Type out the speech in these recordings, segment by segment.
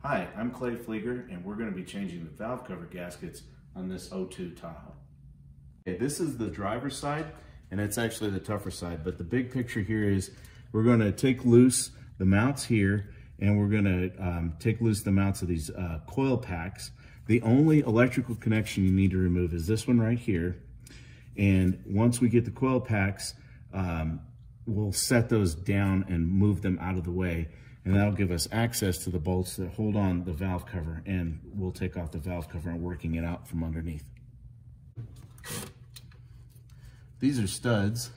Hi, I'm Clay Flieger, and we're going to be changing the valve cover gaskets on this 02 Tahoe. Okay, this is the driver's side, and it's actually the tougher side, but the big picture here is we're going to take loose the mounts here, and we're going to take loose the mounts of these coil packs. The only electrical connection you need to remove is this one right here, and once we get the coil packs, we'll set those down and move them out of the way. And that'll give us access to the bolts that hold on the valve cover, and we'll take off the valve cover and working it out from underneath. These are studs.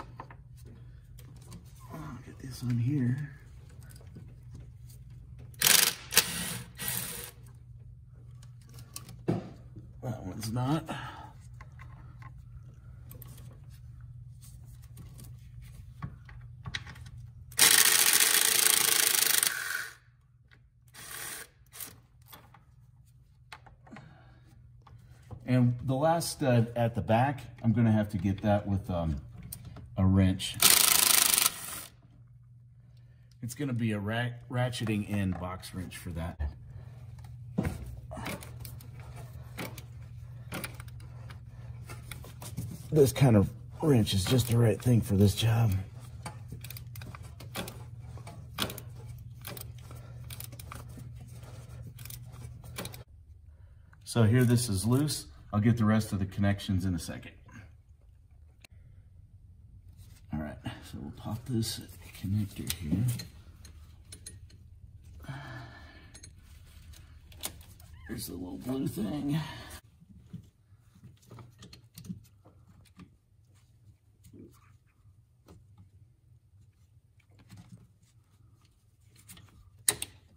I'll get this on here. That one's not. And the last stud at the back, I'm going to have to get that with a wrench. It's going to be a ratcheting in box wrench for that. This kind of wrench is just the right thing for this job. So here this is loose. I'll get the rest of the connections in a second. All right, so we'll pop this connector here. Here's the little blue thing.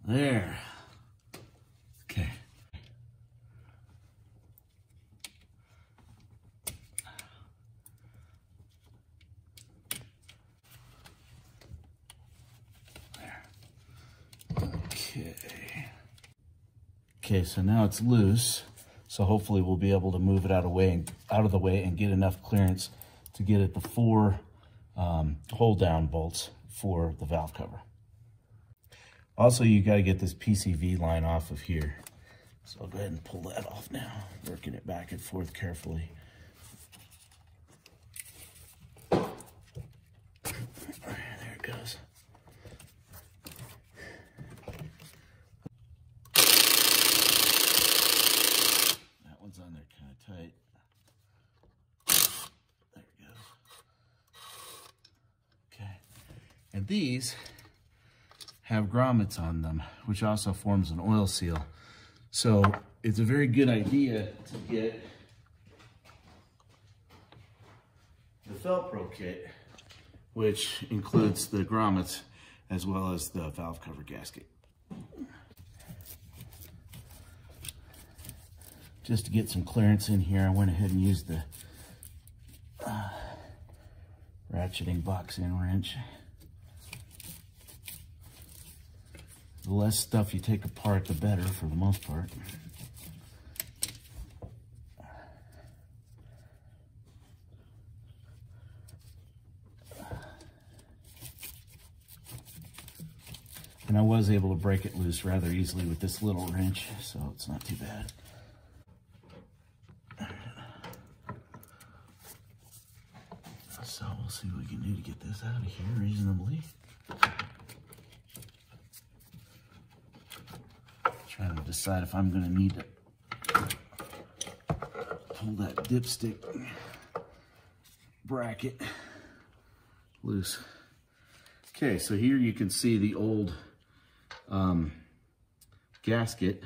There. Okay. Okay, so now it's loose, so hopefully we'll be able to move it out of the way and get enough clearance to get at the 4 hold down bolts for the valve cover. Also, you got to get this PCV line off of here. So I'll go ahead and pull that off now, working it back and forth carefully. There it goes. On there kind of tight. There it goes. Okay. And these have grommets on them, which also forms an oil seal. So it's a very good idea to get the Felpro kit, which includes the grommets as well as the valve cover gasket. Just to get some clearance in here, I went ahead and used the ratcheting box end wrench. The less stuff you take apart, the better for the most part. And I was able to break it loose rather easily with this little wrench, so it's not too bad. So we'll see what we can do to get this out of here reasonably. Trying to decide if I'm going to need to pull that dipstick bracket loose. Okay, so here you can see the old gasket,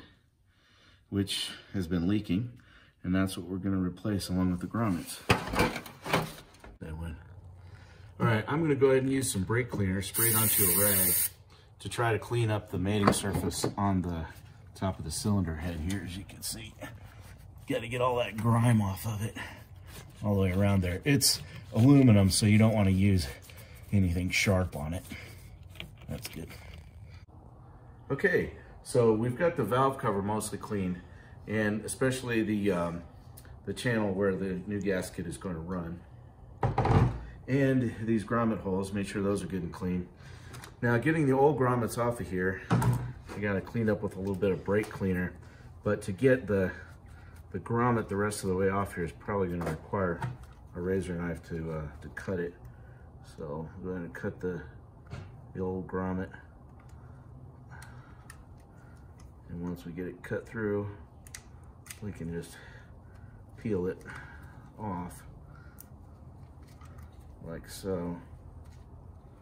which has been leaking, and that's what we're going to replace along with the grommets. All right, I'm gonna go ahead and use some brake cleaner sprayed onto a rag to try to clean up the mating surface on the top of the cylinder head here. As you can see, got to get all that grime off of it all the way around there. It's aluminum, so you don't want to use anything sharp on it. That's good. Okay, so we've got the valve cover mostly cleaned, and especially the channel where the new gasket is going to run. And these grommet holes, make sure those are good and clean. Now, getting the old grommets off of here I got it cleaned up with a little bit of brake cleaner. But to get the grommet the rest of the way off here is probably going to require a razor knife to cut it. So I'm going to cut the old grommet. And once we get it cut through, we can just peel it off like so.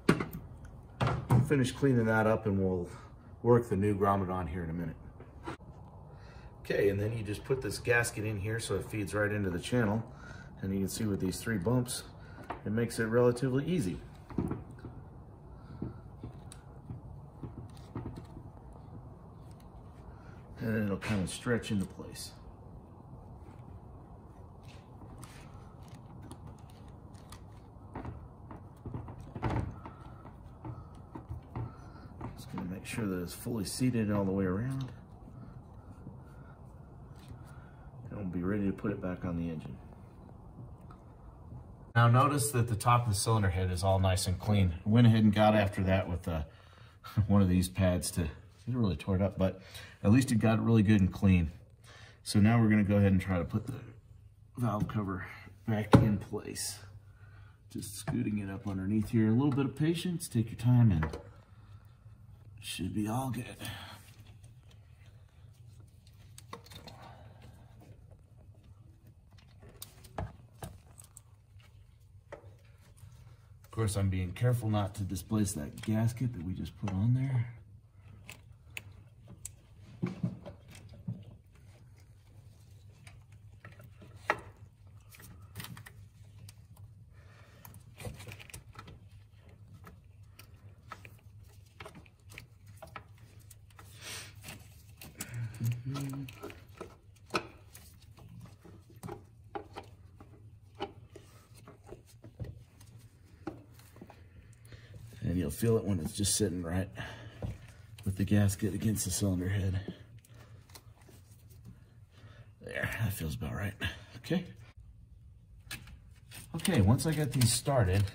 We'll finish cleaning that up and we'll work the new grommet on here in a minute. Okay, and then you just put this gasket in here so it feeds right into the channel. And you can see with these 3 bumps, it makes it relatively easy. And then it'll kind of stretch into place. Just gonna make sure that it's fully seated all the way around. And we'll be ready to put it back on the engine. Now notice that the top of the cylinder head is all nice and clean. I went ahead and got after that with one of these pads to, it really tore it up, but at least it got really good and clean. So now we're gonna go ahead and try to put the valve cover back in place. Just scooting it up underneath here. A little bit of patience, take your time, and it should be all good. Of course, I'm being careful not to displace that gasket that we just put on there. And you'll feel it when it's just sitting right with the gasket against the cylinder head. There, that feels about right. Okay. Okay, once I got these started,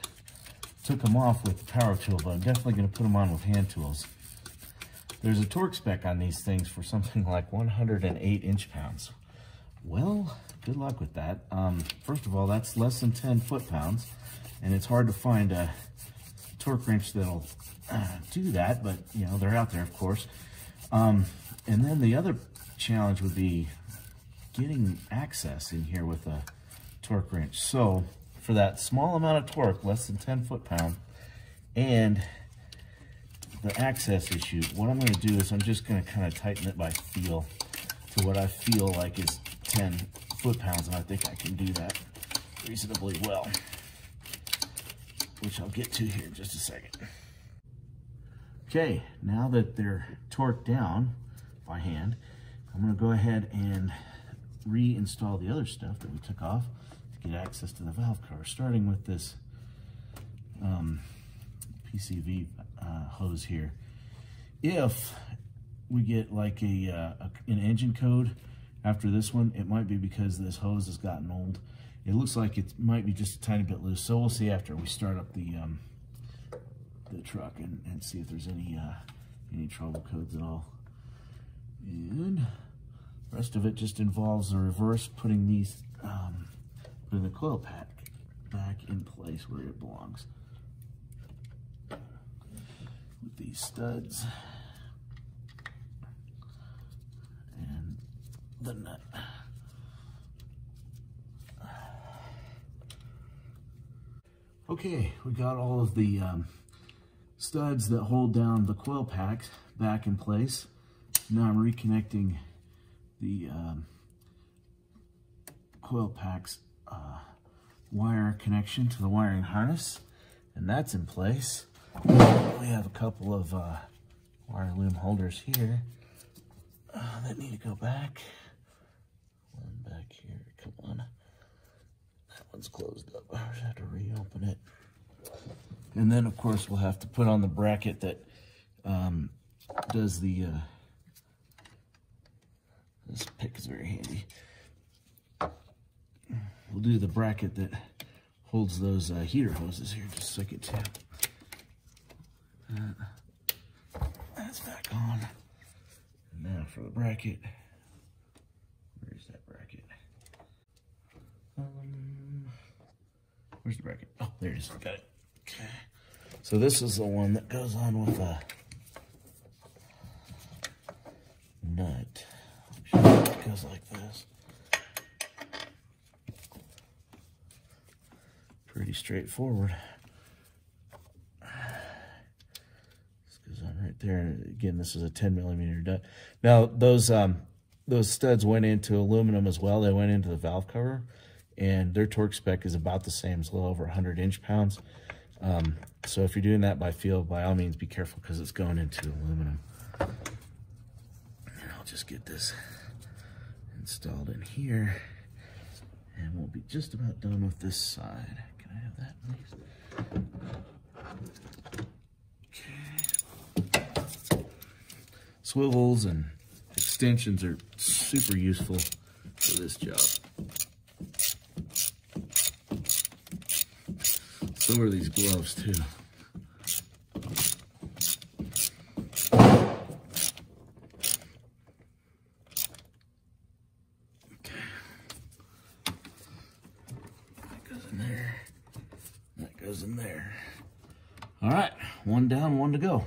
took them off with the power tool, but I'm definitely going to put them on with hand tools. There's a torque spec on these things for something like 108 inch-pounds. Well, good luck with that. First of all, that's less than 10 foot-pounds, and it's hard to find a torque wrench that'll do that, but you know, they're out there, of course. And then the other challenge would be getting access in here with a torque wrench. So for that small amount of torque, less than 10 foot-pound, and the access issue, what I'm going to do is I'm just going to kind of tighten it by feel to what I feel like is 10 foot-pounds, and I think I can do that reasonably well, which I'll get to here in just a second. Okay, now that they're torqued down by hand, I'm going to go ahead and reinstall the other stuff that we took off to get access to the valve cover, starting with this PCV hose here. If we get like an engine code after this one, it might be because this hose has gotten old. It looks like it might be just a tiny bit loose, so we'll see after we start up the truck and see if there's any trouble codes at all. And the rest of it just involves the reverse, putting these putting the coil pack back in place where it belongs with these studs and the nut. Okay, we got all of the studs that hold down the coil packs back in place. Now I'm reconnecting the coil packs wire connection to the wiring harness, and that's in place. We have a couple of wire loom holders here that need to go back. One back here, come on. That one's closed up. I just have to reopen it. And then, of course, we'll have to put on the bracket that does the, this pick is very handy. We'll do the bracket that holds those heater hoses here. Just a second, too. That's back on. for the bracket. Where's that bracket? Where's the bracket? Oh, there it is. Got it. Okay. So this is the one that goes on with a nut. It goes like this. Pretty straightforward. This goes on right there. And again, this is a 10mm nut. Now those studs went into aluminum as well. They went into the valve cover, and their torque spec is about the same. It's a little over 100 inch-pounds. So if you're doing that by feel, by all means be careful because it's going into aluminum. And I'll just get this installed in here, and we'll be just about done with this side. Can I have that, please? Okay. Swivels and extensions are super useful for this job. So are these gloves too. Okay. That goes in there. That goes in there. All right, one down, one to go.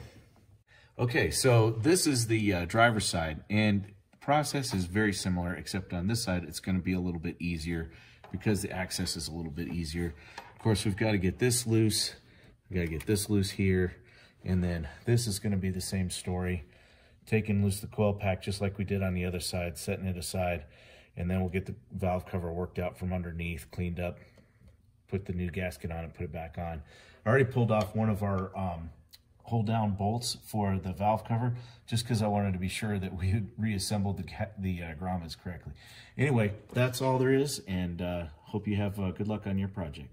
Okay, so this is the driver's side, and the process is very similar, except on this side it's going to be a little bit easier because the access is a little bit easier. Of course, we've got to get this loose. We've got to get this loose here. And then this is going to be the same story. Taking loose the coil pack just like we did on the other side, setting it aside. And then we'll get the valve cover worked out from underneath, cleaned up, put the new gasket on and put it back on. I already pulled off one of our hold down bolts for the valve cover just because I wanted to be sure that we had reassembled the grommets correctly. Anyway, that's all there is, and hope you have good luck on your project.